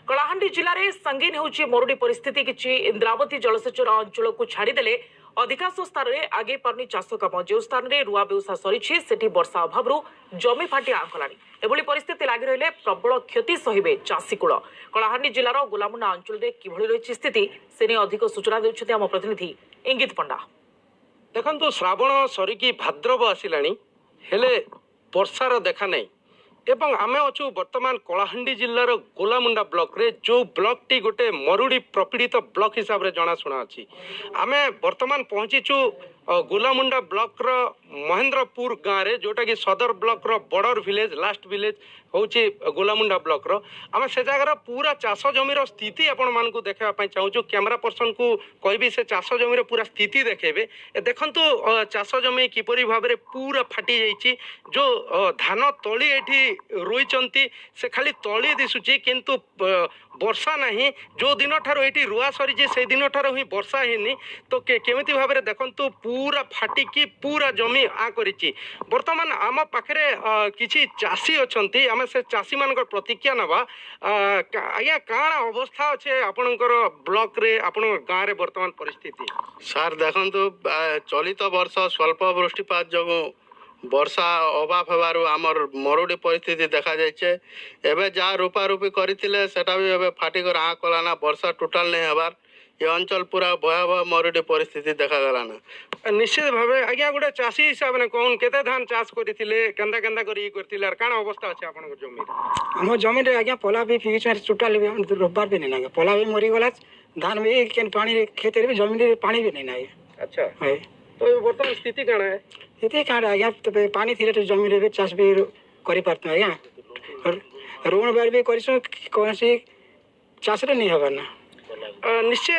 कलाहांडी जिले में संगीन होउछि मरुड़ी परिस्थिति किछि इंद्रावती जलसेचन अंचल को छाड़देले अधिकांश स्थान में आगे पारनी चाष कम जो स्थान में रुआ बेउसा सरी सेठी वर्षा अभाव जमी फाटी आंकलानी एभली परिस्थिति लगी रही प्रबल क्षति सहिबे चाषीकूल कलाहांडी जिलार गोलामुंडा अंचल में किभली रही स्थिति से नहीं अधिक सूचना देउछथि आम प्रतिनिधि इंगित पंडा। देखो श्रावण सरिकी भाद्रव आसिलानी हेले वर्षार देखा नहीं एवं आमे अच्छु वर्तमान कलाहांडी जिल्लार गोलामुंडा ब्लॉक रे जो ब्लॉक टी गोटे मरुड़ी प्रपीड़ित ब्लॉक हिसाब रे जनाशुना अच्छी आमे वर्तमान पहुंचीचु गोलामुंडा ब्लॉक रो महेंद्रपुर गाँव रे जोटा कि सदर ब्लॉक रो बॉर्डर विलेज लास्ट विलेज होची गोलामुंडा ब्लॉक रो आमे से जगार पूरा चाष जमीर स्थिति आपण मानकु देखा पई चाहूछु कैमरा पर्सन को कहबी से चाष जमीर पूरा स्थिति देखेबे देखंतु चाष जमी किपरि भाबरे पूरा फाटी जाईची जो धान तळी एठी रोइचंती से खाली तळी दिसुची किंतु वर्षा नहीं जो दिन ठार ये रुआ सरी से दिन ठार ही वर्षा हैनी तो केमिति भाबरे देखंतु पूरा फाटिकी पूरा जमी आ करिची वर्तमान आम पाखरे किछि चासी अछंती आमे से चासी मानकर प्रतिक्रिया नबा आज्ञा काण अवस्था अच्छे आपणकर ब्लॉक रे आपण गाँव रे वर्तमान परिस्थिति सार देखंतु चलित वर्ष स्वल्प वृष्टिपात जो वर्षा अभाव हेबारु आमर मरुड़ी परिस्थिति देखा जाइछे एबे जा रूपा रूपी करथिले सेटा भी एबे फाटी कर आ कलाना वर्षा टोटल नहीं हेबार ये अंचल पूरा भयावह मरुड़ी परिस्थिति देखा गलाना निश्चित भावे आज्ञा गोटे चाषी हिसाब ने कौन केते धान चाष करथिले केंदा केंदा करी करथिले आर काण अवस्था अछि आपन जमी हम जमी रे आज्ञा पला भी फिक्स टोटल भी रोबबार भी नहीं ना पला भी मरी गला धान भी केन पानी खेत रे भी जमी रे पानी भी नहीं ना। अच्छा है तो वर्तमान स्थिति काण है इते काण आज्ञा तो पानी थिले तो जमी रे भी चाष भी करि पारतो आज्ञा रोण बार भी करिसो कोन से चाष रे नहीं हबा ना निश्चय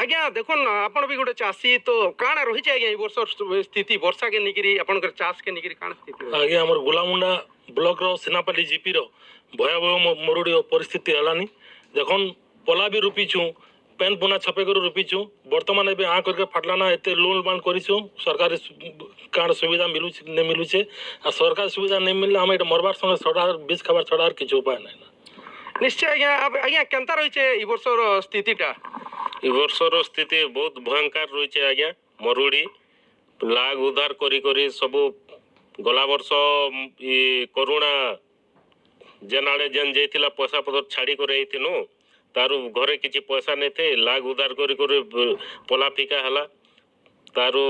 आज्ञा देखो आपण भी गोटे चाषी तो काण रही आज्ञा वर्ष स्थिति वर्षा के निकरी आपण चाष के निकरी काण स्थिति आज्ञा हमर गोलामुंडा ब्लॉक रो सेनापल्ली जीपी रो भयावह मरुड़ी परिस्थिति हलानी देखन पला भी रोपीछु पेन पुना छपे कर रोपीछु वर्तमान एबे आ करके फाटलाना एते लोन बान करिछु सरकारी काण सुविधा मिलु ने मिलुछे आ सरकारी सुविधा नहीं मिलले हम एटा मरबार संगे छड़ा बीज खाबार छड़ा किछ उपाय नहीं ना। निश्चय आज्ञा अब आज्ञा केनता रहिछे ई वर्षर स्थितिटा ई वर्षर स्थिति बहुत भयंकर रही है आज्ञा मरुड़ी लाग उद्धार करी करी सब गला वर्ष करुणा जेन आड़े जेन जाइथिला पैसा पतर छाड़ी कर आइथिनु तारु घरे किछि पैसा नहीं थे लाग उद्धार करी करी पला फिका हला तारु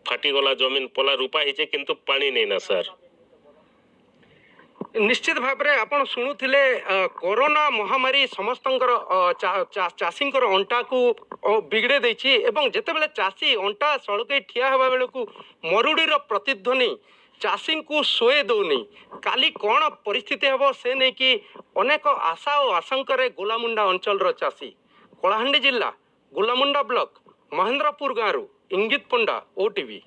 फाटी गला जमीन पला रूपा हिचे किंतु पानी नहीं ना सर। निश्चित भाव में आपण शुणुथिले कोरोना महामारी समस्तंकर चाषींकर अंटा को बिगड़े देछि एवं जेतेबेले चाषी अंटा सड़के ठिया हेबा बेलकु मरुड़ीर प्रतिध्वनि चाषी को शोए दौनी काली कौन परिस्थिति हेबो से नहीं कि अनेक आशा और आशंकर गोलामुंडा अंचल चाषी कलाहांडी जिला गोलामुंडा ब्लॉक महेंद्रपुर गाँव इंगित पंडा ओटीवी।